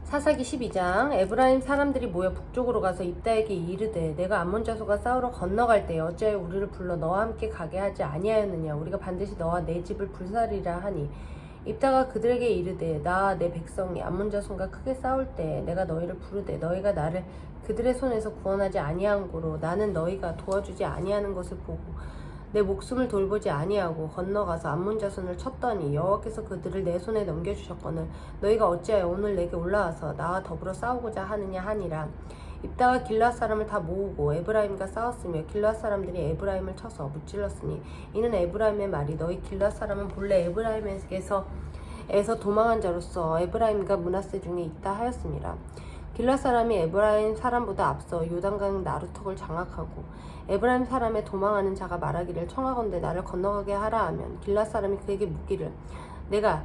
사사기 12장. 에브라임 사람들이 모여 북쪽으로 가서 입다에게 이르되 내가 암몬 자손과 싸우러 건너갈 때에 어찌하여 우리를 불러 너와 함께 가게 하지 아니하였느냐. 우리가 반드시 너와 내 집을 불살이라 하니 입다가 그들에게 이르되 나와 내 백성이 암몬 자손과 크게 싸울 때에 내가 너희를 부르되 너희가 나를 그들의 손에서 구원하지 아니한 고로 나는 너희가 도와주지 아니하는 것을 보고 내 목숨을 돌보지 아니하고 건너가서 암몬 자손을 쳤더니 여호와께서 그들을 내 손에 넘겨주셨거늘 너희가 어찌하여 오늘 내게 올라와서 나와 더불어 싸우고자 하느냐 하니라. 입다가 길앗 사람을 다 모으고 에브라임과 싸웠으며 길앗 사람들이 에브라임을 쳐서 무찔렀으니 이는 에브라임의 말이 너희 길앗 사람은 본래 에브라임에서 도망한 자로서 에브라임과 므낫세 중에 있다 하였습니다. 길앗 사람이 에브라임 사람보다 앞서 요단강 나루턱을 장악하고 에브라임 사람의 도망하는 자가 말하기를 청하건대 나를 건너가게 하라 하면 길앗 사람이 그에게 묻기를 내가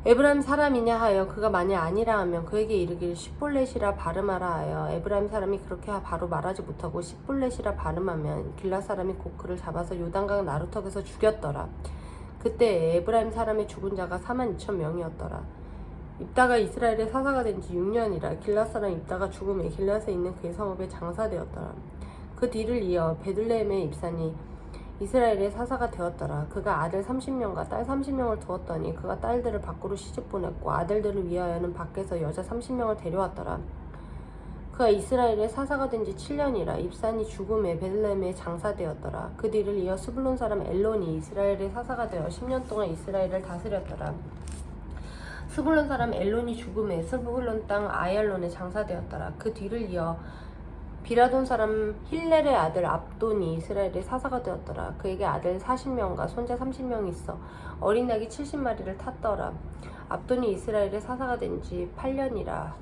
에브라임 사람이냐 하여 그가 만일 아니라 하면 그에게 이르기를 십볼렛이라 발음하라 하여 에브라임 사람이 그렇게 바로 말하지 못하고 십볼렛이라 발음하면 길앗 사람이 곧 그를 잡아서 요단강 나루턱에서 죽였더라. 그때 에브라임 사람의 죽은 자가 42,000명이었더라. 입다가 이스라엘의 사사가 된 지 6년이라 길앗 사람 입다가 죽음에 길앗에 있는 그의 성읍에 장사되었더라. 그 뒤를 이어 베들레헴의 입산이 이스라엘의 사사가 되었더라. 그가 아들 30명과 딸 30명을 두었더니 그가 딸들을 밖으로 시집 보냈고 아들들을 위하여는 밖에서 여자 30명을 데려왔더라. 그가 이스라엘의 사사가 된 지 7년이라 입산이 죽음에 베들레헴에 장사되었더라. 그 뒤를 이어 스불론 사람 엘론이 이스라엘의 사사가 되어 10년 동안 이스라엘을 다스렸더라. 스불론 사람 엘론이 죽음에 스불론 땅 아얄론에 장사되었더라. 그 뒤를 이어 비라돈 사람 힐렐의 아들 압돈이 이스라엘의 사사가 되었더라. 그에게 아들 40명과 손자 30명이 있어 어린 낙이 70마리를 탔더라. 압돈이 이스라엘의 사사가 된 지 8년이라.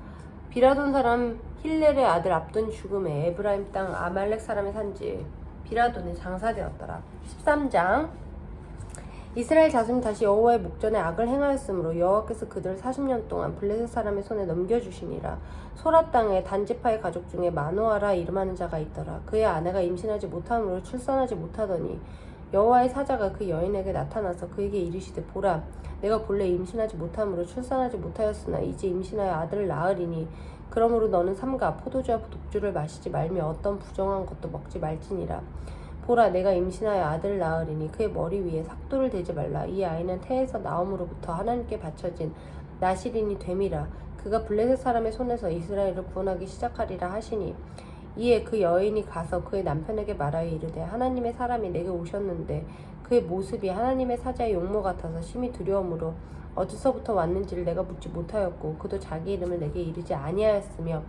비라돈 사람 힐렐의 아들 압돈이 죽음에 에브라임 땅 아말렉 사람의 산지 비라돈에 장사되었더라. 13장. 이스라엘 자손이 다시 여호와의 목전에 악을 행하였으므로 여호와께서 그들을 40년 동안 블레셋 사람의 손에 넘겨주시니라. 소라 땅에 단지파의 가족 중에 마노아라 이름하는 자가 있더라. 그의 아내가 임신하지 못함으로 출산하지 못하더니 여호와의 사자가 그 여인에게 나타나서 그에게 이르시되 보라 내가 본래 임신하지 못함으로 출산하지 못하였으나 이제 임신하여 아들을 낳으리니 그러므로 너는 삼가 포도주와 독주를 마시지 말며 어떤 부정한 것도 먹지 말지니라. 보라 내가 임신하여 아들을 낳으리니 그의 머리 위에 삭도를 대지 말라. 이 아이는 태에서 나옴으로부터 하나님께 바쳐진 나실인이 됨이라. 그가 블레셋 사람의 손에서 이스라엘을 구원하기 시작하리라 하시니 이에 그 여인이 가서 그의 남편에게 말하여 이르되 하나님의 사람이 내게 오셨는데 그의 모습이 하나님의 사자의 용모 같아서 심히 두려움으로 어디서부터 왔는지를 내가 묻지 못하였고 그도 자기 이름을 내게 이르지 아니하였으며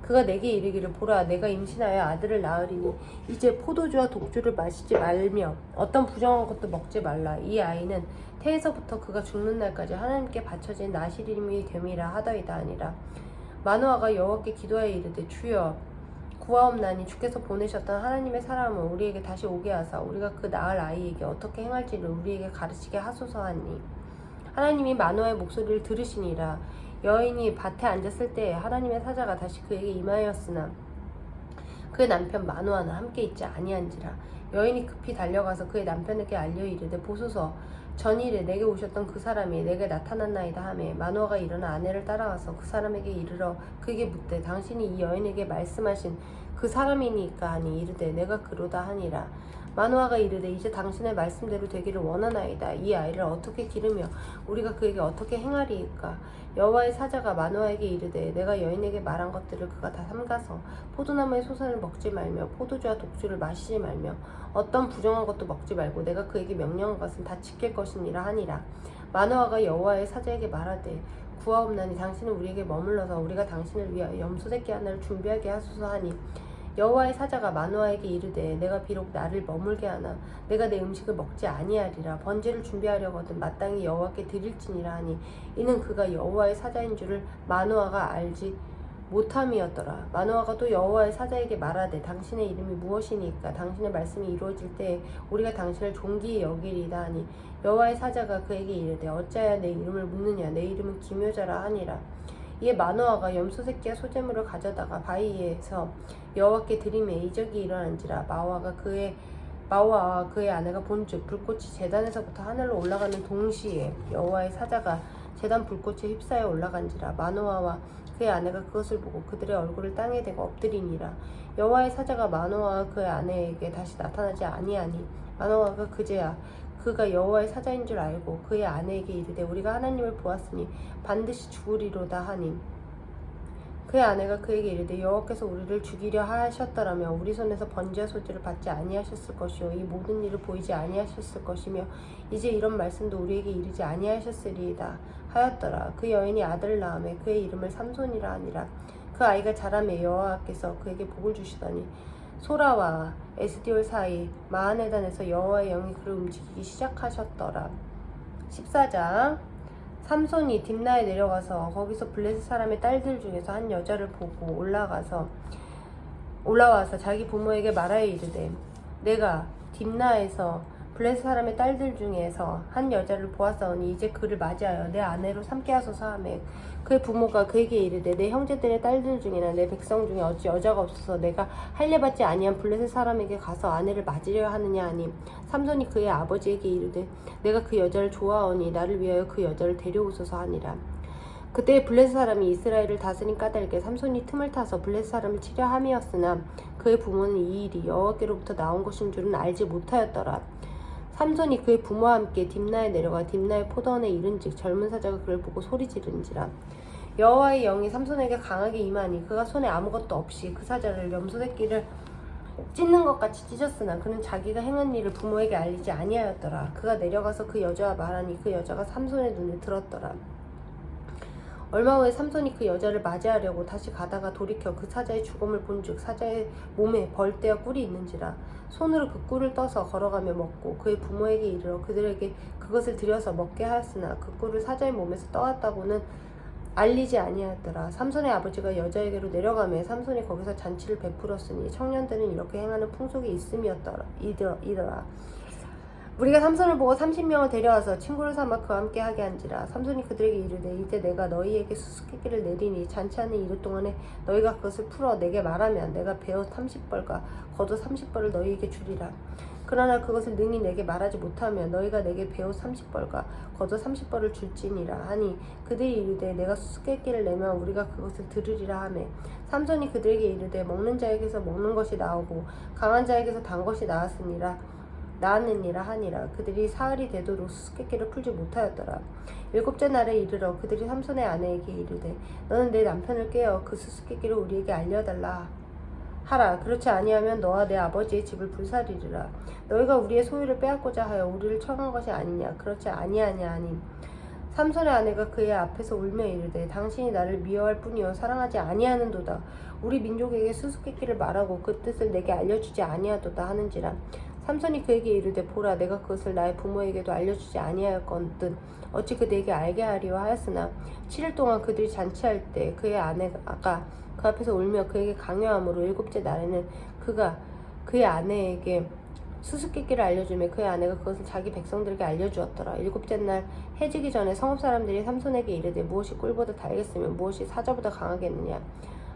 그가 내게 이르기를 보라 내가 임신하여 아들을 낳으리니 이제 포도주와 독주를 마시지 말며 어떤 부정한 것도 먹지 말라. 이 아이는 태에서부터 그가 죽는 날까지 하나님께 바쳐진 나실임이 됨이라 하더이다 아니라. 마노아가 여호와께 기도하여 이르되 주여 구하옵나니 주께서 보내셨던 하나님의 사람을 우리에게 다시 오게 하사 우리가 그 낳을 아이에게 어떻게 행할지를 우리에게 가르치게 하소서 하니 하나님이 마노아의 목소리를 들으시니라. 여인이 밭에 앉았을 때에 하나님의 사자가 다시 그에게 임하였으나 그의 남편 마노아는 함께 있지 아니한지라. 여인이 급히 달려가서 그의 남편에게 알려 이르되 보소서 전일에 내게 오셨던 그 사람이 내게 나타났나이다 하매 마노아가 일어나 아내를 따라가서 그 사람에게 이르러 그에게 묻되 당신이 이 여인에게 말씀하신 그 사람이니까 하니 이르되 내가 그로다 하니라. 마노아가 이르되 이제 당신의 말씀대로 되기를 원하나이다. 이 아이를 어떻게 기르며 우리가 그에게 어떻게 행하리이까. 여호와의 사자가 마노아에게 이르되 내가 여인에게 말한 것들을 그가 다 삼가서 포도나무의 소산을 먹지 말며 포도주와 독주를 마시지 말며 어떤 부정한 것도 먹지 말고 내가 그에게 명령한 것은 다 지킬 것이니라 하니라. 마노아가 여호와의 사자에게 말하되 구하옵나니 당신은 우리에게 머물러서 우리가 당신을 위하여 염소새끼 하나를 준비하게 하소서 하니 여호와의 사자가 마노아에게 이르되 내가 비록 나를 머물게 하나 내가 내 음식을 먹지 아니하리라. 번제를 준비하려거든 마땅히 여호와께 드릴지니라 하니 이는 그가 여호와의 사자인 줄을 마노아가 알지 못함이었더라. 마노아가 또 여호와의 사자에게 말하되 당신의 이름이 무엇이니까 당신의 말씀이 이루어질 때에 우리가 당신을 존귀히 여기리이다 하니 여호와의 사자가 그에게 이르되 어찌하여 내 이름을 묻느냐 내 이름은 기묘자라 하니라. 이에 마노아가 염소새끼와 소재물을 가져다가 바위에서 여호와께 드리매 이적이 일어난지라. 마오아와 그의 아내가 본즉 불꽃이 제단에서부터 하늘로 올라가는 동시에 여호와의 사자가 제단 불꽃에 휩싸여 올라간지라. 마노아와 그의 아내가 그것을 보고 그들의 얼굴을 땅에 대고 엎드리니라. 여호와의 사자가 마노아와 그의 아내에게 다시 나타나지 아니하니 마노아가 그제야 그가 여호와의 사자인 줄 알고 그의 아내에게 이르되 우리가 하나님을 보았으니 반드시 죽으리로다 하니 그의 아내가 그에게 이르되 여호와께서 우리를 죽이려 하셨더라면 우리 손에서 번제와 소제를 받지 아니하셨을 것이요 이 모든 일을 보이지 아니하셨을 것이며 이제 이런 말씀도 우리에게 이르지 아니하셨으리이다 하였더라. 그 여인이 아들을 낳음에 그의 이름을 삼손이라 하니라. 그 아이가 자라매 여호와께서 그에게 복을 주시더니 소라와 에스디올 사이 마하네단에서 여호와의 영이 그를 움직이기 시작하셨더라. 14장 삼손이 딥나에 내려가서 거기서 블레셋 사람의 딸들 중에서 한 여자를 보고 올라와서 자기 부모에게 말하여 이르되 내가 딥나에서 블레셋 사람의 딸들 중에서 한 여자를 보았사오니 이제 그를 맞이하여 내 아내로 삼게 하소서 하매 그의 부모가 그에게 이르되 내 형제들의 딸들 중이나 내 백성 중에 어찌 여자가 없어서 내가 할례받지 아니한 블레셋 사람에게 가서 아내를 맞으려 하느냐 하니 삼손이 그의 아버지에게 이르되 내가 그 여자를 좋아하오니 나를 위하여 그 여자를 데려오소서 하니라. 그때 블레셋 사람이 이스라엘을 다스린 까닭에 삼손이 틈을 타서 블레셋 사람을 치려 함이었으나 그의 부모는 이 일이 여호와께로부터 나온 것인 줄은 알지 못하였더라. 삼손이 그의 부모와 함께 딥나에 내려가 딥나의 포도원에 이른즉 젊은 사자가 그를 보고 소리 지른지라. 여호와의 영이 삼손에게 강하게 임하니 그가 손에 아무것도 없이 그 사자를 염소새끼를 찢는 것 같이 찢었으나 그는 자기가 행한 일을 부모에게 알리지 아니하였더라. 그가 내려가서 그 여자와 말하니 그 여자가 삼손의 눈에 들었더라. 얼마 후에 삼손이 그 여자를 맞이하려고 다시 가다가 돌이켜 그 사자의 죽음을 본즉 사자의 몸에 벌떼와 꿀이 있는지라. 손으로 그 꿀을 떠서 걸어가며 먹고 그의 부모에게 이르러 그들에게 그것을 들여서 먹게 하였으나 그 꿀을 사자의 몸에서 떠왔다고는 알리지 아니하였더라. 삼손의 아버지가 여자에게로 내려가매 삼손이 거기서 잔치를 베풀었으니 청년들은 이렇게 행하는 풍속이 있음이었더라. 이더라. 우리가 삼손을 보고 30명을 데려와서 친구를 삼아 그와 함께 하게 한지라. 삼손이 그들에게 이르되 이제 내가 너희에게 수수께끼를 내리니 잔치하는 이르 동안에 너희가 그것을 풀어 내게 말하면 내가 베어 30벌과 겉옷 30벌을 너희에게 주리라. 그러나 그것을 능히 내게 말하지 못하면 너희가 내게 베옷 30벌과 겉옷 30벌을 줄지니라 하니 그들이 이르되 내가 수수께끼를 내면 우리가 그것을 들으리라 하매 삼손이 그들에게 이르되 먹는 자에게서 먹는 것이 나오고 강한 자에게서 단 것이 나았느니라 하니라. 그들이 사흘이 되도록 수수께끼를 풀지 못하였더라. 7째 날에 이르러 그들이 삼손의 아내에게 이르되 너는 내 남편을 깨어 그 수수께끼를 우리에게 알려달라 하라. 그렇지 아니하면 너와 내 아버지의 집을 불사리리라. 너희가 우리의 소유를 빼앗고자 하여 우리를 청한 것이 아니냐. 그렇지 아니하냐 하니 삼손의 아내가 그의 앞에서 울며 이르되 당신이 나를 미워할 뿐이요 사랑하지 아니하는도다. 우리 민족에게 수수께끼를 말하고 그 뜻을 내게 알려주지 아니하도다 하는지라. 삼손이 그에게 이르되 보라 내가 그것을 나의 부모에게도 알려주지 아니하였거든 어찌 그들에게 알게 하리요 하였으나 7일 동안 그들이 잔치할 때 그의 아내가 그 앞에서 울며 그에게 강요함으로 7째 날에는 그가 그의 아내에게 수수께끼를 알려주며 그의 아내가 그것을 자기 백성들에게 알려주었더라. 7째 날 해지기 전에 성읍 사람들이 삼손에게 이르되 무엇이 꿀보다 달겠으며 무엇이 사자보다 강하겠느냐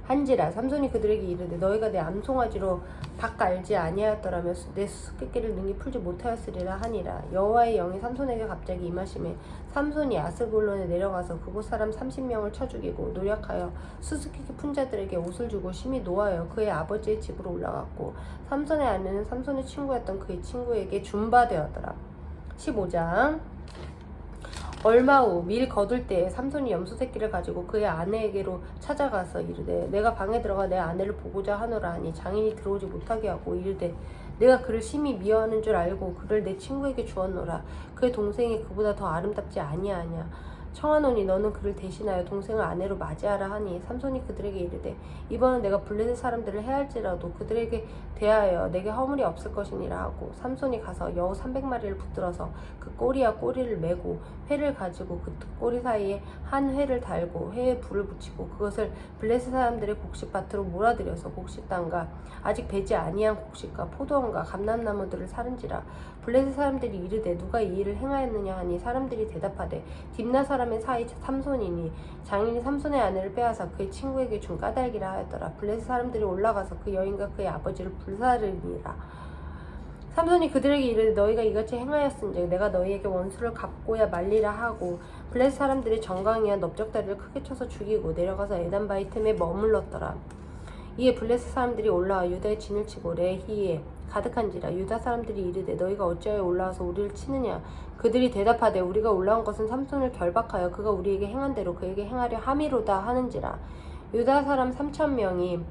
한지라. 삼손이 그들에게 이르되 너희가 내 암송아지로 박 알지 아니하였더라면 내 수수께끼를 능히 풀지 못하였으리라 하니라. 여호와의 영이 삼손에게 갑자기 임하심에 삼손이 아스글론에 내려가서 그곳 사람 30명을 쳐 죽이고 노력하여 수수께끼 푼 자들에게 옷을 주고 심히 노하여 그의 아버지의 집으로 올라갔고 삼손의 아내는 삼손의 친구였던 그의 친구에게 준바되었더라. 15장 얼마 후 밀 거둘 때에 삼손이 염소새끼를 가지고 그의 아내에게로 찾아가서 이르되 내가 방에 들어가 내 아내를 보고자 하노라 하니 장인이 들어오지 못하게 하고 이르되 내가 그를 심히 미워하는 줄 알고 그를 내 친구에게 주었노라. 그의 동생이 그보다 더 아름답지 아니하냐. 청하노니 너는 그를 대신하여 동생을 아내로 맞이하라 하니 삼손이 그들에게 이르되 이번은 내가 블레셋 사람들을 해할지라도 그들에게 대하여 내게 허물이 없을 것이니라 하고 삼손이 가서 여우 300마리를 붙들어서 그 꼬리와 꼬리를 메고 회를 가지고 그 두 꼬리 사이에 한 회를 달고 회에 불을 붙이고 그것을 블레셋 사람들의 곡식밭으로 몰아들여서 곡식단과 아직 배지 아니한 곡식과 포도원과 감람나무들을 사른지라. 블레셋 사람들이 이르되 누가 이 일을 행하였느냐 하니 사람들이 대답하되 딥나 사람의 사이 삼손이니 장인이 삼손의 아내를 빼앗아 그의 친구에게 준 까닭이라 하였더라. 블레셋 사람들이 올라가서 그 여인과 그의 아버지를 불사르니라. 삼손이 그들에게 이르되 너희가 이같이 행하였은즉 내가 너희에게 원수를 갚고야 말리라 하고 블레셋 사람들이 정강이와 넓적다리를 크게 쳐서 죽이고 내려가서 에단 바위 틈에 머물렀더라. 이에 블레셋 사람들이 올라와 유다의 진을 치고 레히에 가득한지라. 유다 사람들이 이르되 너희가 어찌하여 올라와서 우리를 치느냐. 그들이 대답하되 우리가 올라온 것은 삼손을 결박하여 그가 우리에게 행한 대로 그에게 행하려 함이로다 하는지라. 유다 사람 3,000명이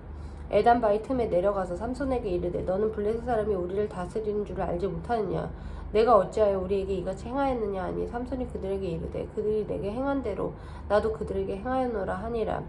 에단 바위 틈에 내려가서 삼손에게 이르되 너는 블레셋 사람이 우리를 다스리는 줄을 알지 못하느냐. 내가 어찌하여 우리에게 이같이 행하였느냐 하니 삼손이 그들에게 이르되 그들이 내게 행한 대로 나도 그들에게 행하였노라 하니라.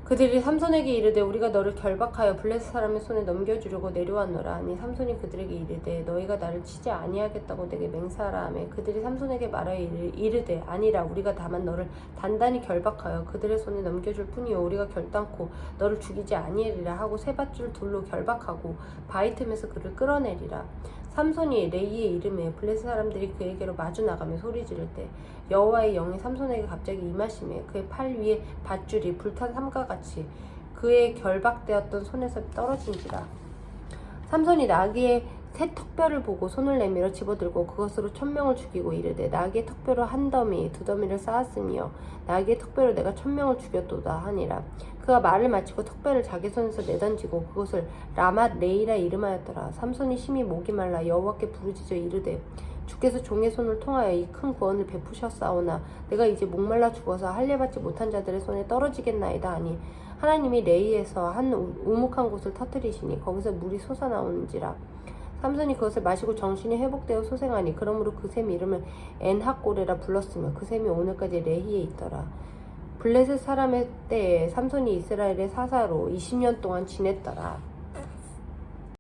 그들이 삼손에게 이르되 우리가 너를 결박하여 블레셋 사람의 손에 넘겨주려고 내려왔노라 하니 삼손이 그들에게 이르되 너희가 나를 치지 아니하겠다고 내게 맹세하라 하며 그들이 삼손에게 말하여 이르되 아니라 우리가 다만 너를 단단히 결박하여 그들의 손에 넘겨줄 뿐이요 우리가 결단코 너를 죽이지 아니하리라 하고 세 밧줄 둘로 결박하고 바위 틈에서 그를 끌어내리라. 삼손이 레이에 이름에 블레셋 사람들이 그에게로 마주 나가며 소리 지를 때 여호와의 영이 삼손에게 갑자기 임하시매 그의 팔 위에 밧줄이 불탄 삼과 같이 그의 결박되었던 손에서 떨어진지라. 삼손이 나귀의 새 턱뼈를 보고 손을 내밀어 집어들고 그것으로 1,000명을 죽이고 이르되 나귀의 턱뼈로 한 더미 두 더미를 쌓았으며 나귀의 턱뼈로 내가 1,000명을 죽였도다 하니라. 그가 말을 마치고 턱뼈를 자기 손에서 내던지고 그것을 라맛 레이라 이름하였더라. 삼손이 심히 목이 말라 여호와께 부르짖어 이르되 주께서 종의 손을 통하여 이 큰 구원을 베푸셨사오나 내가 이제 목말라 죽어서 할례받지 못한 자들의 손에 떨어지겠나이다 하니 하나님이 레이에서 한 우묵한 곳을 터뜨리시니 거기서 물이 솟아나오는지라. 삼손이 그것을 마시고 정신이 회복되어 소생하니 그러므로 그 샘 이름을 엔하꼬레라 불렀으며 그 샘이 오늘까지 레히에 있더라. 블레셋 사람의 때에 삼손이 이스라엘의 사사로 20년 동안 지냈더라.